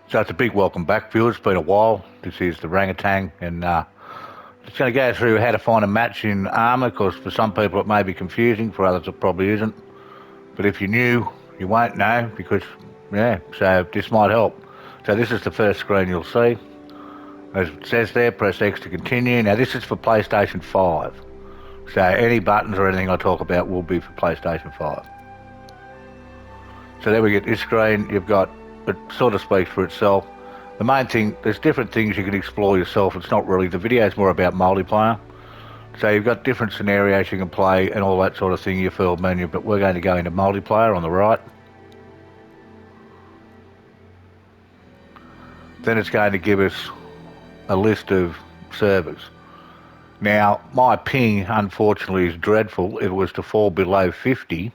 So it's a big welcome back, viewers. It's been a while. This is the orangutan, and it's going to go through how to find a match in ARMA, because for some people it may be confusing, for others it probably isn't. But if you're new, you won't know, because, so this might help. So this is the first screen you'll see. As it says there, press X to continue. Now this is for PlayStation 5. So any buttons or anything I talk about will be for PlayStation 5. So there we get this screen. You've got, it sort of speaks for itself. The main thing, there's different things you can explore yourself. It's not really, the video is more about multiplayer. So you've got different scenarios you can play and all that sort of thing, your field menu, but we're going to go into multiplayer on the right. Then it's going to give us a list of servers. Now, my ping, unfortunately, is dreadful. If it was to fall below 50,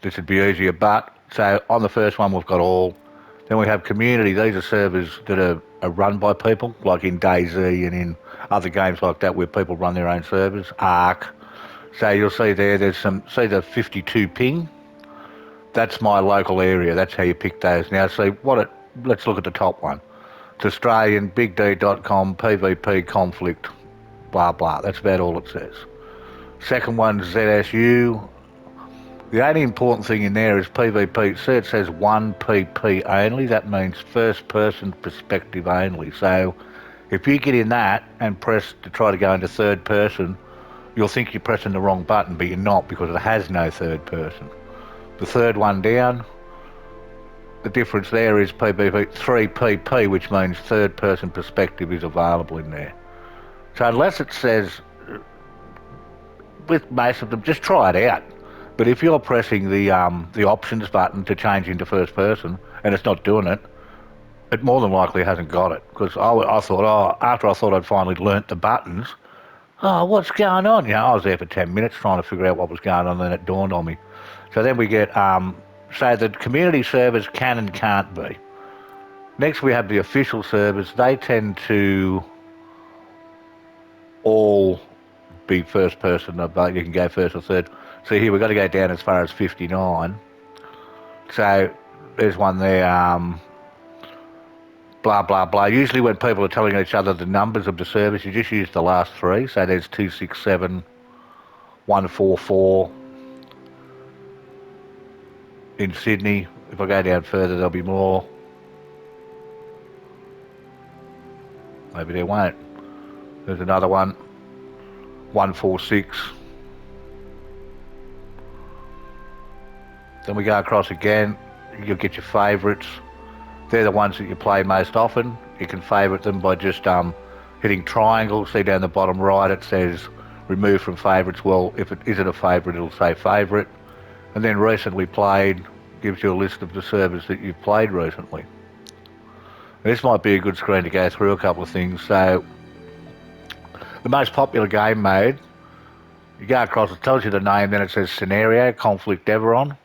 this would be easier, but, so on the first one we've got all. Then we have community. These are servers that are run by people, like in DayZ and in other games like that where people run their own servers. ARC. So you'll see there's some, see the 52 ping? That's my local area. That's how you pick those. Now, see, let's look at the top one. It's Australian, bigd.com, PvP conflict, blah, blah. That's about all it says. Second one's ZSU. The only important thing in there is PvP. See, it says 1PP only. That means first person perspective only. So if you get in that and press to try to go into third person, you'll think you're pressing the wrong button, but you're not, because it has no third person. The third one down, the difference there is PvP 3PP, which means third person perspective is available in there. So unless it says, with most of them, just try it out. But if you're pressing the options button to change into first person and it's not doing it, it more than likely hasn't got it. Because I thought, after I thought I'd finally learnt the buttons, what's going on? I was there for 10 minutes trying to figure out what was going on, and then it dawned on me. So then we get, so the community servers can and can't be. Next we have the official servers. They tend to all be first person, but you can go first or third. So here we've got to go down as far as 59. So there's one there, blah, blah, blah. Usually when people are telling each other the numbers of the service, you just use the last three. So there's 267, 144. In Sydney, if I go down further, there'll be more. Maybe there won't. There's another one, 146. Then we go across again. You'll get your favourites. They're the ones that you play most often. You can favourite them by just hitting triangle. See down the bottom right it says remove from favourites. Well, if it isn't a favourite, it'll say favourite. And then recently played gives you a list of the servers that you've played recently. This might be a good screen to go through a couple of things. So the most popular game mode, you go across, it tells you the name, then it says scenario, conflict Everon.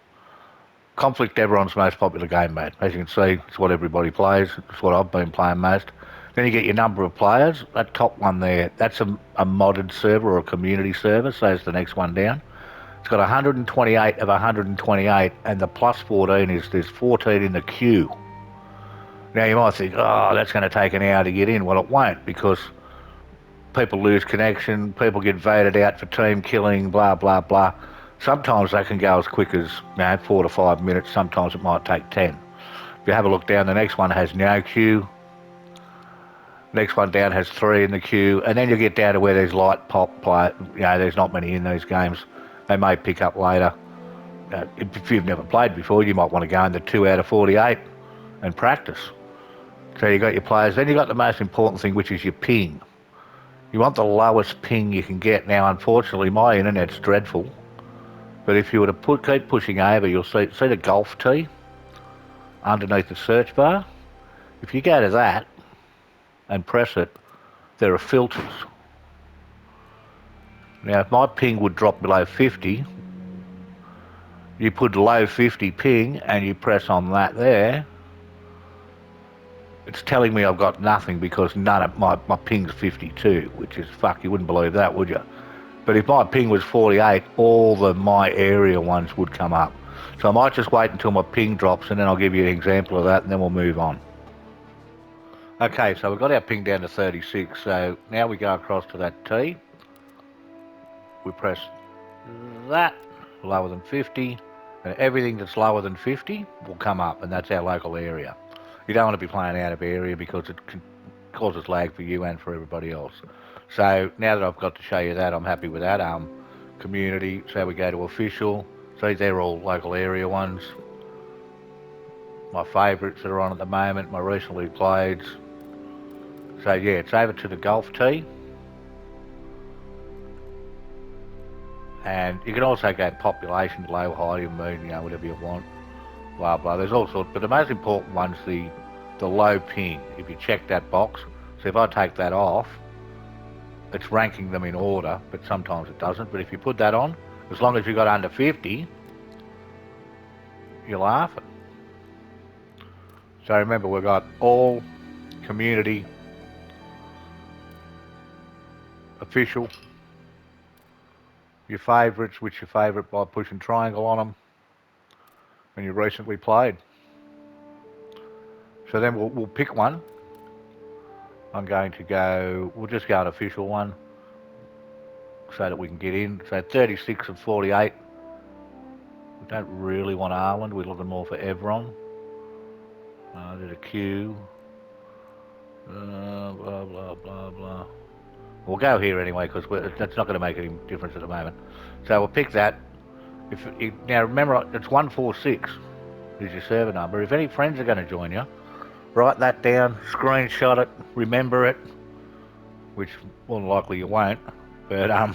Conflict Everon's most popular game mode. As you can see, it's what everybody plays. It's what I've been playing most. Then you get your number of players. That top one there, that's a modded server or a community server, so it's the next one down. It's got 128 of 128, and the plus 14 is there's 14 in the queue. Now you might think, that's going to take an hour to get in. Well, it won't, because people lose connection, people get voted out for team killing, blah, blah, blah. Sometimes they can go as quick as 4 to 5 minutes. Sometimes it might take 10. If you have a look down, the next one has no queue. Next one down has 3 in the queue. And then you get down to where there's light pop play. There's not many in these games. They may pick up later. If you've never played before, you might want to go in the 2 out of 48 and practice. So you got your players. Then you got the most important thing, which is your ping. You want the lowest ping you can get. Now, unfortunately, my internet's dreadful. But if you were to keep pushing over, you'll see the golf tee underneath the search bar. If you go to that and press it, there are filters. Now, if my ping would drop below 50, you put low 50 ping and you press on that there, it's telling me I've got nothing, because none of my ping's 52, which is, you wouldn't believe that, would you? But if my ping was 48, all the my area ones would come up. So I might just wait until my ping drops, and then I'll give you an example of that, and then we'll move on. Okay, so we've got our ping down to 36, so now we go across to that T. We press that, lower than 50, and everything that's lower than 50 will come up, and that's our local area. You don't want to be playing out of area because it causes lag for you and for everybody else. So now that I've got to show you that, I'm happy with that. Community, so we go to official. So they're all local area ones. My favourites that are on at the moment, my recently played. So yeah, it's over to the golf tee. And you can also go population, low, high, mean, whatever you want. Blah blah. There's all sorts, but the most important one's the low ping. If you check that box, so if I take that off, it's ranking them in order, but sometimes it doesn't. But if you put that on, as long as you got under 50, you're laughing. So remember, we've got all, community, official, your favourites, which your favourite by pushing triangle on them, and you recently played. So then we'll pick one. I'm going to go, we'll just go an official one so that we can get in. So 36 and 48. We don't really want Ireland, we're looking more for Evron. There's a Q. Blah, blah, blah, blah. We'll go here anyway because that's not going to make any difference at the moment. So we'll pick that. Now remember, it's 146 is your server number. If any friends are going to join you, write that down, screenshot it, remember it, which more than likely you won't, but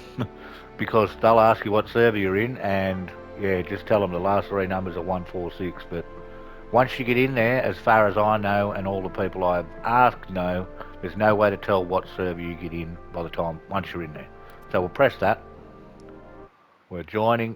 because they'll ask you what server you're in, and yeah, just tell them the last three numbers are 146. But once you get in there, as far as I know and all the people I've asked know, there's no way to tell what server you get in by the time once you're in there. So we'll press that. We're joining.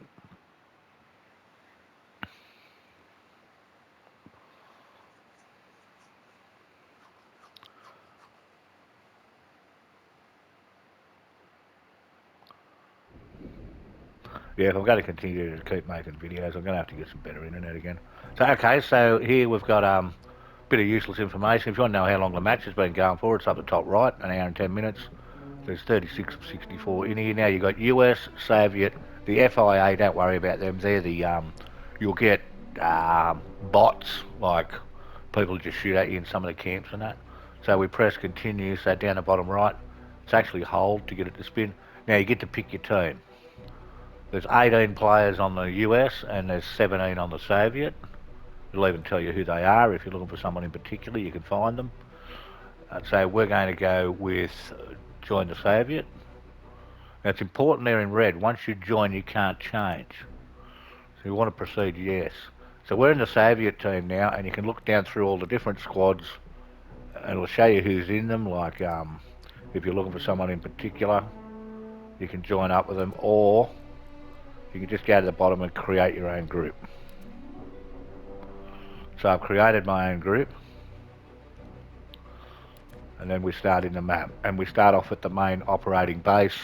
Yeah, if I'm going to continue to keep making videos, I'm going to have to get some better internet again. So, okay, so here we've got a bit of useless information. If you want to know how long the match has been going for, it's up the top right, an hour and 10 minutes. There's 36 of 64 in here. Now you've got US, Soviet, the FIA, don't worry about them. They're the, you'll get bots, like people just shoot at you in some of the camps and that. So we press continue, so down the bottom right, it's actually hold to get it to spin. Now you get to pick your team. There's 18 players on the US and there's 17 on the Soviet. It'll even tell you who they are. If you're looking for someone in particular, you can find them. So we're going to go with join the Soviet. Now it's important there in red. Once you join, you can't change. So you want to proceed, yes. So we're in the Soviet team now, and you can look down through all the different squads, and it'll show you who's in them. Like if you're looking for someone in particular, you can join up with them, or you can just go to the bottom and create your own group. So I've created my own group, and then we start in the map, and we start off at the main operating base,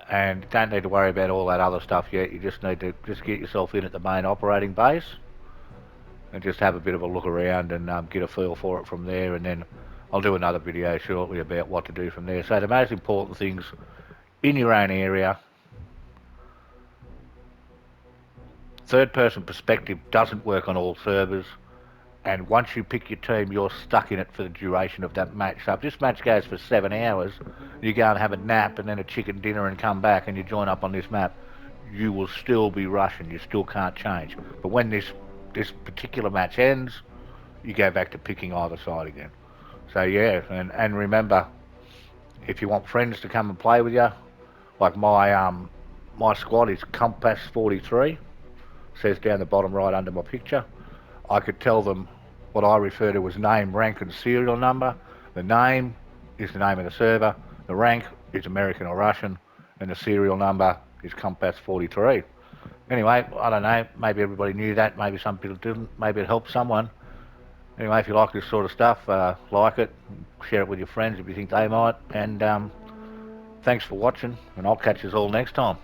and don't need to worry about all that other stuff yet. You just need to just get yourself in at the main operating base and just have a bit of a look around and get a feel for it from there, and then I'll do another video shortly about what to do from there. So the most important things in your own area. Third person perspective doesn't work on all servers, and once you pick your team, you're stuck in it for the duration of that match. So if this match goes for 7 hours, you go and have a nap and then a chicken dinner and come back and you join up on this map, you will still be rushing, you still can't change. But when this particular match ends, you go back to picking either side again. So yeah, and remember, if you want friends to come and play with you, like my squad is Compass 43, says down the bottom right under my picture. I could tell them what I refer to as name, rank and serial number. The name is the name of the server, the rank is American or Russian, and the serial number is Compass 43. Anyway, I don't know, maybe everybody knew that, maybe some people didn't, maybe it helped someone. Anyway, if you like this sort of stuff, like it, share it with your friends if you think they might, and thanks for watching, and I'll catch you all next time.